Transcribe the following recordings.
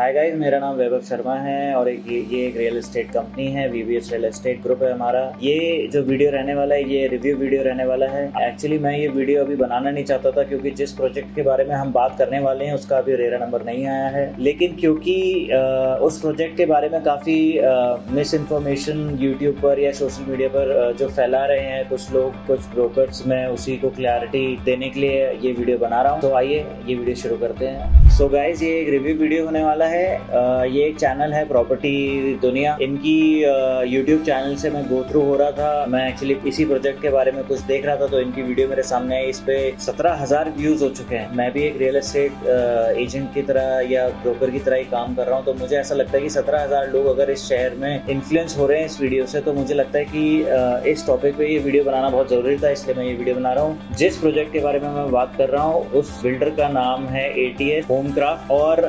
Hi guys, मेरा नाम वैभव शर्मा है और ये एक रियल एस्टेट कंपनी है। वीवीएस रियल एस्टेट ग्रुप है हमारा। ये जो वीडियो रहने वाला है ये रिव्यू वीडियो रहने वाला है। एक्चुअली मैं ये वीडियो अभी बनाना नहीं चाहता था क्योंकि जिस प्रोजेक्ट के बारे में हम बात करने वाले हैं उसका अभी रेरा नंबर नहीं आया है, लेकिन क्योंकि उस प्रोजेक्ट के बारे में काफ़ी मिस इन्फॉर्मेशन यूट्यूब पर या सोशल मीडिया पर जो फैला रहे हैं कुछ लोग, कुछ ब्रोकर्स, मैं उसी को क्लैरिटी देने के लिए ये वीडियो बना रहा हूँ। तो आइए ये वीडियो शुरू करते हैं। सो गाइज, ये एक रिव्यू वीडियो होने वाला है। ये एक चैनल है प्रॉपर्टी दुनिया। इनकी यूट्यूब चैनल से मैं गो थ्रू हो रहा था। मैं एक्चुअली इसी प्रोजेक्ट के बारे में कुछ देख रहा था तो इनकी वीडियो मेरे सामने आई। इस पे 17,000 व्यूज हो चुके हैं। मैं भी एक रियल एस्टेट एजेंट की तरह या ब्रोकर की तरह ही काम कर रहा हूँ, तो मुझे ऐसा लगता है कि 17,000 लोग अगर इस शहर में इन्फ्लुएंस हो रहे हैं इस वीडियो से, तो मुझे लगता है कि इस टॉपिक पे ये वीडियो बनाना बहुत जरूरी था, इसलिए मैं ये वीडियो बना रहा हूँ। जिस प्रोजेक्ट के बारे में मैं बात कर रहा हूँ उस बिल्डर का नाम है ATS होमक्राफ्ट और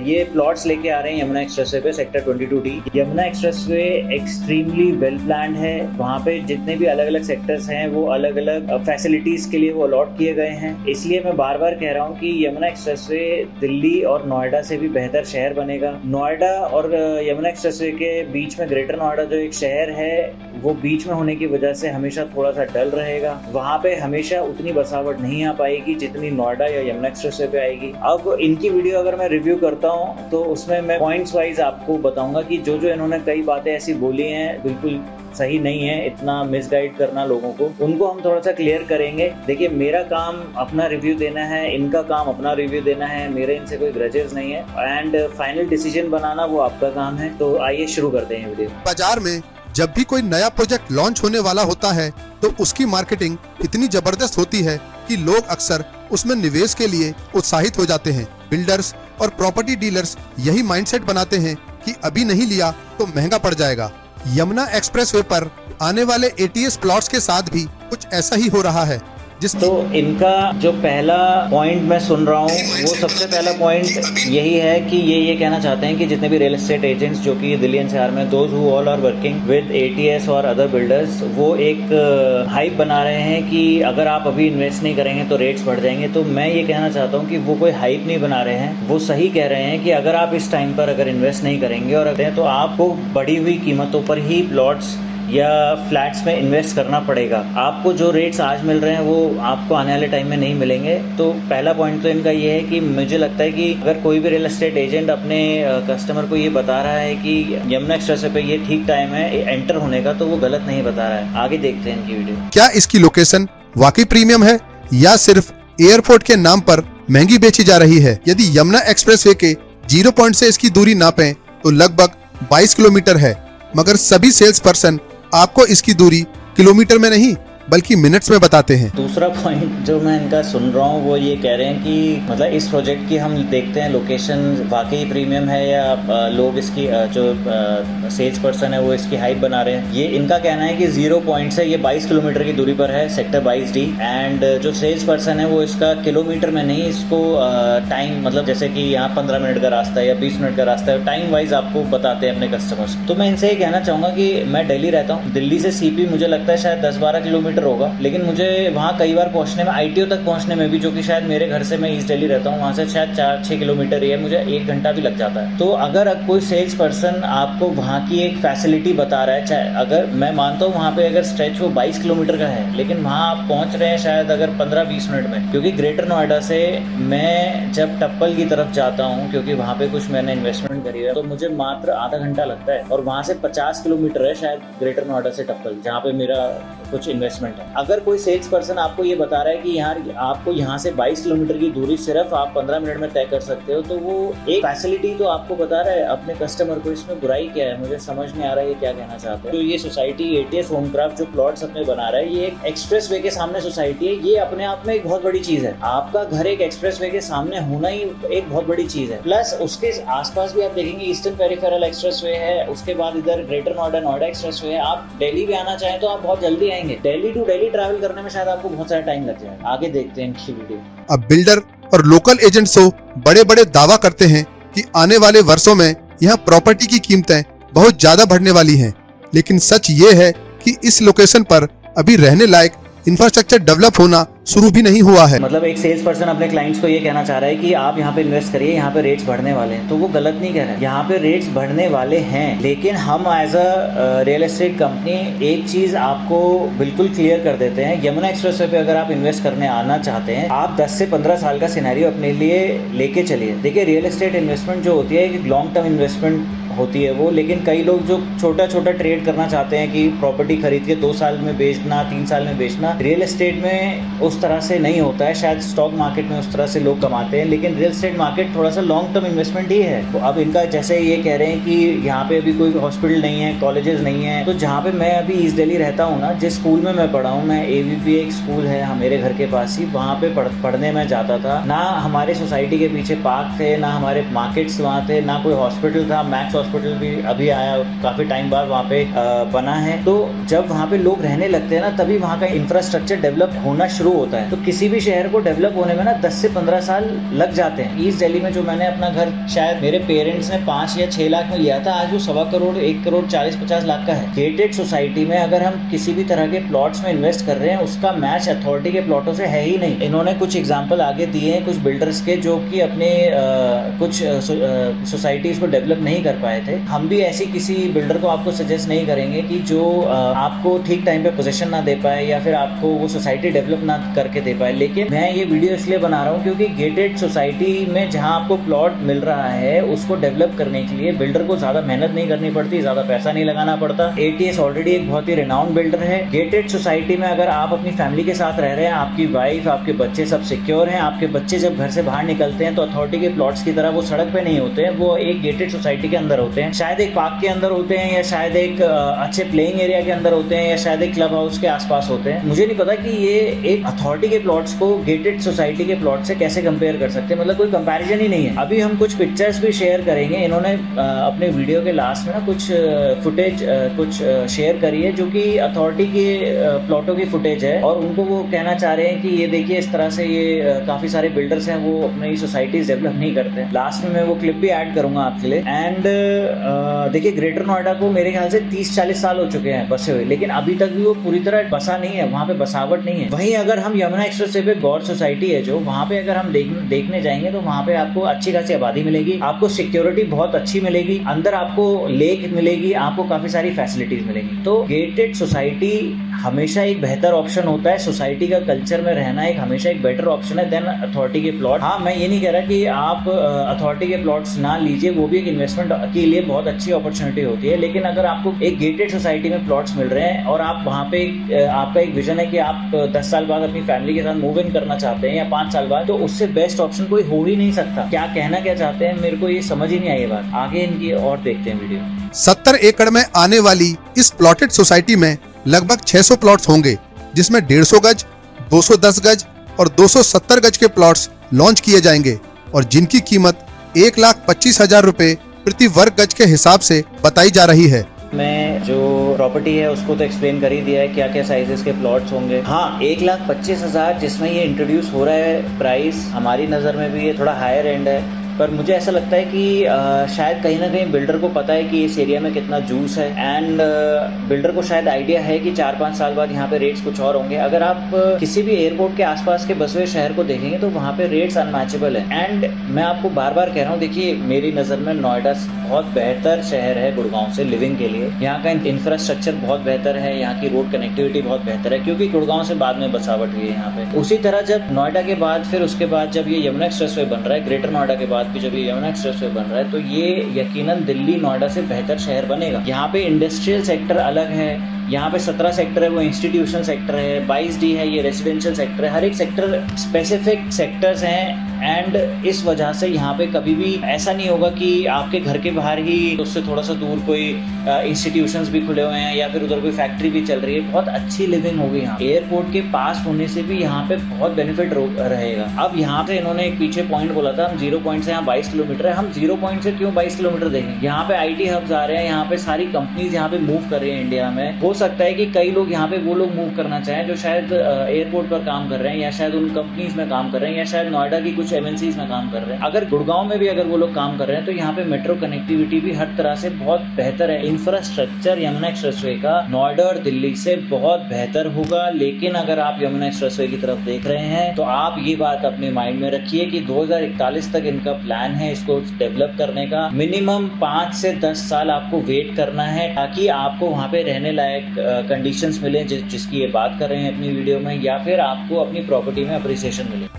ये प्लॉट्स लेके आ रहे हैं यमुना एक्सप्रेसवे पे, sector 22D। Yamuna expressway extremely well planned है। वहाँ पे जितने भी अलग अलग सेक्टर्स हैं वो अलग अलग फैसिलिटीज के लिए वो अलॉट किए गए हैं। इसलिए मैं बार बार कह रहा हूँ कि यमुना एक्सप्रेसवे दिल्ली और नोएडा से भी बेहतर शहर बनेगा। नोएडा और यमुना एक्सप्रेसवे के बीच में ग्रेटर नोएडा जो एक शहर है वो बीच में होने की वजह से हमेशा थोड़ा सा डल रहेगा। वहाँ पे हमेशा उतनी बसावट नहीं आ पाएगी जितनी नोएडा या यमुना एक्सप्रेसवे पे आएगी। अब इनकी वीडियो अगर मैं रिव्यू करता हूँ तो उसमें मैं पॉइंट्स वाइज आपको बताऊंगा कि जो इन्होंने कई बातें ऐसी बोली हैं बिल्कुल सही नहीं है। इतना मिसगाइड करना लोगों को, उनको हम थोड़ा सा क्लियर करेंगे। देखिए, मेरा काम अपना रिव्यू देना है, इनका काम अपना रिव्यू देना है। मेरे इनसे कोई ग्रजेस नहीं है एंड फाइनल डिसीजन बनाना वो आपका काम है। तो आइए शुरू करते हैं वीडियो। बाजार में जब भी कोई नया प्रोजेक्ट लॉन्च होने वाला होता है तो उसकी मार्केटिंग इतनी जबरदस्त होती है कि लोग अक्सर उसमें निवेश के लिए उत्साहित हो जाते हैं। बिल्डर्स और प्रॉपर्टी डीलर्स यही माइंडसेट बनाते हैं कि अभी नहीं लिया तो महंगा पड़ जाएगा। यमुना एक्सप्रेसवे पर आने वाले ATS प्लॉट्स के साथ भी कुछ ऐसा ही हो रहा है। तो इनका जो पहला पॉइंट मैं सुन रहा हूँ वो सबसे पहला पॉइंट यही है कि ये कहना चाहते हैं कि जितने भी रियल एस्टेट एजेंट्स जो कि दिल्ली एनसीआर में, those who all are working with ATS और अदर बिल्डर्स, वो एक हाइप बना रहे हैं कि अगर आप अभी इन्वेस्ट नहीं करेंगे तो रेट्स बढ़ जाएंगे। तो मैं ये कहना चाहता हूँ कि वो कोई हाइप नहीं बना रहे हैं, वो सही कह रहे हैं कि अगर आप इस टाइम पर अगर इन्वेस्ट नहीं करेंगे और अगर तो आपको बढ़ी हुई कीमतों पर ही प्लॉट्स या फ्लैट्स में इन्वेस्ट करना पड़ेगा। आपको जो रेट्स आज मिल रहे हैं वो आपको आने वाले टाइम में नहीं मिलेंगे। तो पहला पॉइंट तो इनका ये है कि मुझे लगता है कि अगर कोई भी रियल एस्टेट एजेंट अपने कस्टमर को ये बता रहा है कि यमुना एक्सप्रेसवे पे ये ठीक टाइम है एंटर होने का, तो वो गलत नहीं बता रहा है। आगे देखते हैं इनकी वीडियो। क्या इसकी लोकेशन वाकई प्रीमियम है या सिर्फ एयरपोर्ट के नाम पर महंगी बेची जा रही है? यदि यमुना एक्सप्रेसवे के 0 पॉइंट से इसकी दूरी नापें तो लगभग 22 किलोमीटर है, मगर सभी सेल्स पर्सन आपको इसकी दूरी किलोमीटर में नहीं बल्कि मिनट्स में बताते हैं। दूसरा पॉइंट जो मैं इनका सुन रहा हूँ वो ये कह रहे हैं कि मतलब इस प्रोजेक्ट की हम देखते हैं लोकेशन वाकई प्रीमियम है या लोग इसकी जो सेल्स पर्सन है वो इसकी हाइप बना रहे हैं। ये इनका कहना है कि 0 पॉइंट से ये 22 किलोमीटर की दूरी पर है, सेक्टर 22D। एंड जो सेल्स पर्सन है वो इसका किलोमीटर में नहीं, इसको टाइम, मतलब जैसे कि यहाँ 15 मिनट का रास्ता है या 20 मिनट का रास्ता है, टाइम वाइज आपको बताते हैं अपने कस्टमर्स। तो मैं इनसे ये कहना चाहूँगा कि मैं दिल्ली रहता हूँ, दिल्ली से CP मुझे लगता है शायद 10-12 किलोमीटर होगा, लेकिन मुझे वहाँ कई बार पहुँचने में, ITO तक पहुँचने में भी, जो कि शायद मेरे घर से, मैं ईस्ट दिल्ली रहता हूँ, वहाँ से शायद 4-6 किलोमीटर ही है, मुझे 1 घंटा भी लग जाता है। तो अगर कोई सेल्स पर्सन आपको वहाँ की एक फैसिलिटी बता रहा है, चाहे अगर मैं मानता हूँ वहाँ पे अगर स्ट्रेच वो 22 किलोमीटर का है, लेकिन वहाँ आप पहुँच रहे हैं शायद अगर 15-20 मिनट में, क्योंकि ग्रेटर नोएडा से मैं जब टप्पल की तरफ जाता हूँ, क्योंकि वहाँ पे कुछ मैंने इन्वेस्टमेंट करी है, तो मुझे मात्र आधा घंटा लगता है और वहाँ से 50 किलोमीटर है शायद ग्रेटर नोएडा से टप्पल, जहाँ पे मेरा कुछ इन्वेस्टमेंट है। अगर कोई सेल्स पर्सन आपको ये बता रहा है कि यार आपको यहाँ से 22 किलोमीटर की दूरी सिर्फ आप 15 मिनट में तय कर सकते हो, तो वो एक फैसिलिटी तो आपको बता रहा है अपने कस्टमर को। इसमें बुराई क्या है? मुझे समझ नहीं आ रहा है ये क्या कहना चाहते हैं। तो ये सोसाइटी ATS होमक्राफ्ट जो प्लॉट्स अपने बना रहा है, ये एक एक्सप्रेस वे के सामने सोसाइटी है। ये अपने आप में एक बहुत बड़ी चीज है। आपका घर एक एक्सप्रेस वे के सामने होना ही एक बहुत बड़ी चीज है। प्लस उसके आसपास भी आप देखेंगे ईस्टर्न पेरिफेरल एक्सप्रेस वे है, उसके बाद इधर greater Noida Noida express way है। आप दिल्ली भी आना चाहें तो आप बहुत जल्दी आएंगे। दिल्ली टू दिल्ली ट्रैवल करने में शायद आपको बहुत सारा टाइम लग जाएगा। आगे देखते हैं इनकी वीडियो। अब बिल्डर और लोकल एजेंट्स तो बड़े बड़े दावा करते हैं कि आने वाले वर्षों में यहाँ प्रॉपर्टी की कीमतें बहुत ज्यादा बढ़ने वाली हैं, लेकिन सच ये है कि इस लोकेशन पर अभी रहने लायक इंफ्रास्ट्रक्चर डेवलप होना शुरू भी नहीं हुआ है। मतलब एक सेल्स पर्सन अपने क्लाइंट्स को ये कहना चाह रहा है कि आप यहाँ पे इन्वेस्ट करिए, यहाँ पे रेट्स बढ़ने वाले हैं, तो वो गलत नहीं कह रहा है। यहाँ पे रेट्स बढ़ने वाले हैं, लेकिन हम as a real estate company एक चीज आपको बिल्कुल क्लियर कर देते हैं। यमुना एक्सप्रेसवे पे अगर आप इन्वेस्ट करने आना चाहते हैं, आप 10 से 15 साल का सिनेरियो अपने लिए लेके चलिए। देखिए, रियल एस्टेट इन्वेस्टमेंट जो होती है एक लॉन्ग टर्म इन्वेस्टमेंट होती है वो, लेकिन कई लोग जो छोटा छोटा ट्रेड करना चाहते हैं कि प्रॉपर्टी खरीद के 2 साल में बेचना, 3 साल में बेचना, रियल एस्टेट में उस तरह से नहीं होता है। शायद स्टॉक मार्केट में उस तरह से लोग कमाते हैं, लेकिन रियल एस्टेट मार्केट थोड़ा सा लॉन्ग टर्म इन्वेस्टमेंट ही है। तो अब इनका जैसे ये कह रहे हैं कि यहाँ पे अभी कोई हॉस्पिटल नहीं है, कॉलेजेस नहीं है, तो जहाँ पे मैं अभी ईस्ट दिल्ली रहता हूँ ना, जिस स्कूल में मैं पढ़ा हूँ, मैं AVP एक स्कूल है मेरे घर के पास ही, वहाँ पे पढ़ने में जाता था। ना हमारे सोसाइटी के पीछे पार्क थे, ना हमारे मार्केट्स वहाँ थे, ना कोई हॉस्पिटल था। मैक्स हॉस्पिटल भी अभी आया, काफी टाइम बाद वहाँ पे बना है। तो जब वहाँ पे लोग रहने लगते हैं ना, तभी वहाँ का इंफ्रास्ट्रक्चर डेवलप होना शुरू होता है। तो किसी भी शहर को डेवलप होने में ना 10 से 15 साल लग जाते हैं। ईस्ट दिल्ली में जो मैंने अपना घर शायद मेरे पेरेंट्स ने 5 या 6 लाख में लिया था, आज वो 1.25 करोड़ 1 करोड़ 40-50 लाख का है। गेटेड सोसाइटी में अगर हम किसी भी तरह के प्लॉट्स में इन्वेस्ट कर रहे हैं, उसका मैच अथॉरिटी के प्लॉटों से है ही नहीं। इन्होंने कुछ एग्जाम्पल आगे दिए हैं कुछ बिल्डर्स के, जो कि अपने कुछ सोसाइटीज को डेवलप नहीं कर पाए थे। हम भी ऐसी किसी बिल्डर को आपको सजेस्ट नहीं करेंगे कि जो आपको ठीक टाइम पे पोजीशन ना दे पाए या फिर आपको वो सोसाइटी डेवलप ना करके दे पाए। लेकिन मैं ये वीडियो इसलिए बना रहा हूँ क्योंकि गेटेड सोसाइटी में जहाँ आपको प्लॉट मिल रहा है, उसको डेवलप करने के लिए बिल्डर को ज्यादा मेहनत नहीं करनी पड़ती, ज्यादा पैसा नहीं लगाना पड़ता। ATS ऑलरेडी एक बहुत ही रिनाउंड बिल्डर है। गेटेड सोसाइटी में अगर आप अपनी फैमिली के साथ रह रहे हैं, आपकी वाइफ, आपके बच्चे सब सिक्योर हैं, आपके बच्चे जब घर से बाहर निकलते हैं तो अथॉरिटी के प्लॉट्स की तरह वो सड़क पे नहीं होते हैं, वो एक गेटेड सोसाइटी के अंदर होते हैं। शायद एक पार्क के अंदर होते हैं, या शायद एक अच्छे प्लेइंग एरिया के अंदर होते हैं, या शायद एक क्लब हाउस के आसपास होते हैं। मुझे नहीं पता कि ये एक अथॉरिटी के प्लॉट्स को गेटेड सोसाइटी के प्लॉट से कैसे कंपेयर कर सकते हैं, मतलब कोई कंपैरिजन ही नहीं है। अभी हम कुछ पिक्चर्स भी शेयर करेंगे। इन्होंने अपने वीडियो के लास्ट में ना कुछ फुटेज कुछ शेयर करी है, जो कि अथॉरिटी के प्लॉटों की फुटेज है, और उनको वो कहना चाह रहे हैं कि ये देखिए इस तरह से ये काफी सारे बिल्डर्स हैं, वो अपनी सोसाइटीज डेवलप नहीं करते। लास्ट में मैं वो क्लिप भी ऐड करूंगा आपके लिए। एंड देखिए, ग्रेटर नोएडा को मेरे ख्याल से 30-40 साल हो चुके हैं बसे हुए, लेकिन अभी तक भी वो पूरी तरह बसा नहीं है, वहाँ पे बसावट नहीं है। वहीं अगर हम यमुना एक्सप्रेसवे पे गौर सोसाइटी है जो, वहाँ पे अगर हम देखने जाएंगे तो वहाँ पे आपको अच्छी खासी आबादी मिलेगी, आपको सिक्योरिटी बहुत अच्छी मिलेगी, अंदर आपको लेक मिलेगी, आपको काफी सारी फैसिलिटीज मिलेगी। तो गेटेड सोसाइटी हमेशा एक बेहतर ऑप्शन होता है। सोसाइटी का कल्चर में रहना एक हमेशा एक बेटर ऑप्शन है देन अथॉरिटी के प्लॉट। हाँ, मैं ये नहीं कह रहा कि आप अथॉरिटी के प्लॉट्स ना लीजिए, वो भी एक इन्वेस्टमेंट के लिए बहुत अच्छी अपॉर्चुनिटी होती है। लेकिन अगर आपको एक गेटेड सोसाइटी में प्लॉट्स मिल रहे हैं और आप वहाँ पे आपका एक विजन है कि आप 10 साल बाद अपनी फैमिली के साथ मूव इन करना चाहते हैं या 5 साल बाद, तो उससे बेस्ट ऑप्शन कोई हो ही नहीं सकता। क्या कहना क्या चाहते हैं, मेरे को ये समझ ही नहीं आई बात। आगे इनकी और देखते हैं वीडियो। 70 एकड़ में आने वाली इस प्लॉटेड सोसाइटी में लगभग 600 प्लॉट्स होंगे, जिसमें 150 गज, 210 गज और 270 गज के प्लॉट्स लॉन्च किए जाएंगे, और जिनकी कीमत 1,25,000 रुपए प्रति वर्ग गज के हिसाब से बताई जा रही है। मैं जो प्रॉपर्टी है उसको तो एक्सप्लेन कर ही दिया है, क्या क्या साइजेस के प्लॉट्स होंगे। हाँ, 1,25,000 जिसमें ये इंट्रोड्यूस हो रहा है प्राइस, हमारी नज़र में भी ये थोड़ा हायर एंड है। पर मुझे ऐसा लगता है कि शायद कहीं ना कहीं बिल्डर को पता है कि इस एरिया में कितना जूस है, एंड बिल्डर को शायद आइडिया है कि 4-5 साल बाद यहाँ पे रेट्स कुछ और होंगे। अगर आप किसी भी एयरपोर्ट के आसपास के बसे हुए शहर को देखेंगे तो वहाँ पे रेट्स अनमैचेबल है। एंड मैं आपको बार बार कह रहा हूँ, देखिए मेरी नज़र में नोएडा बहुत बेहतर शहर है गुड़गांव से लिविंग के लिए। यहाँ का इंफ्रास्ट्रक्चर बहुत बेहतर है, यहाँ की रोड कनेक्टिविटी बहुत बेहतर है, क्योंकि गुड़गांव से बाद में बसावट हुई है यहाँ पे। उसी तरह जब नोएडा के बाद फिर उसके बाद जब ये यमुना एक्सप्रेसवे बन रहा है, ग्रेटर नोएडा के बाद भी जब ये यमुना एक्सप्रेसवे बन रहा है, तो ये यकीनन दिल्ली नोएडा से बेहतर शहर बनेगा। यहाँ पे इंडस्ट्रियल सेक्टर अलग है, यहाँ पे 17 सेक्टर है वो इंस्टीट्यूशनल सेक्टर है, 22D है ये रेजिडेंशियल सेक्टर है। हर एक सेक्टर स्पेसिफिक सेक्टर्स हैं, एंड इस वजह से यहाँ पे कभी भी ऐसा नहीं होगा कि आपके घर के बाहर ही उससे थोड़ा सा दूर कोई इंस्टीट्यूशंस भी खुले हुए हैं या फिर उधर कोई फैक्ट्री भी चल रही है। बहुत अच्छी लिविंग होगी यहाँ। एयरपोर्ट के पास होने से भी यहाँ पे बहुत बेनिफिट रहेगा। अब यहाँ पे इन्होंने एक पीछे पॉइंट बोला था, हम 0 पॉइंट से यहाँ यहाँ 22 किलोमीटर है, हम 0 पॉइंट से क्यों 22 किलोमीटर देखें। यहाँ पे IT हब्स आ रहे हैं, यहाँ पे सारी कंपनीज यहाँ पे मूव कर रही है इंडिया में। हो सकता है कि कई लोग यहाँ पे वो लोग मूव करना चाहें जो शायद एयरपोर्ट पर काम कर रहे हैं, या शायद उन कंपनीज में काम कर रहे हैं, या शायद नोएडा की कुछ MNCs में काम कर रहे हैं। अगर गुड़गांव में भी अगर वो लोग काम कर रहे हैं तो यहाँ पे मेट्रो कनेक्टिविटी भी हर तरह से बहुत बेहतर है। इंफ्रास्ट्रक्चर यमुना एक्सप्रेसवे का नोएडा और दिल्ली से बहुत बेहतर होगा। लेकिन अगर आप यमुना एक्सप्रेसवे की तरफ देख रहे हैं तो आप ये बात अपने माइंड में रखिए कि 2041 तक इनका प्लान है इसको डेवलप करने का। मिनिमम 5 से 10 साल आपको वेट करना है ताकि आपको वहाँ पे रहने लायक कंडीशंस मिले जिसकी ये बात कर रहे हैं अपनी वीडियो में, या फिर आपको अपनी प्रॉपर्टी में अप्रिसिएशन मिले।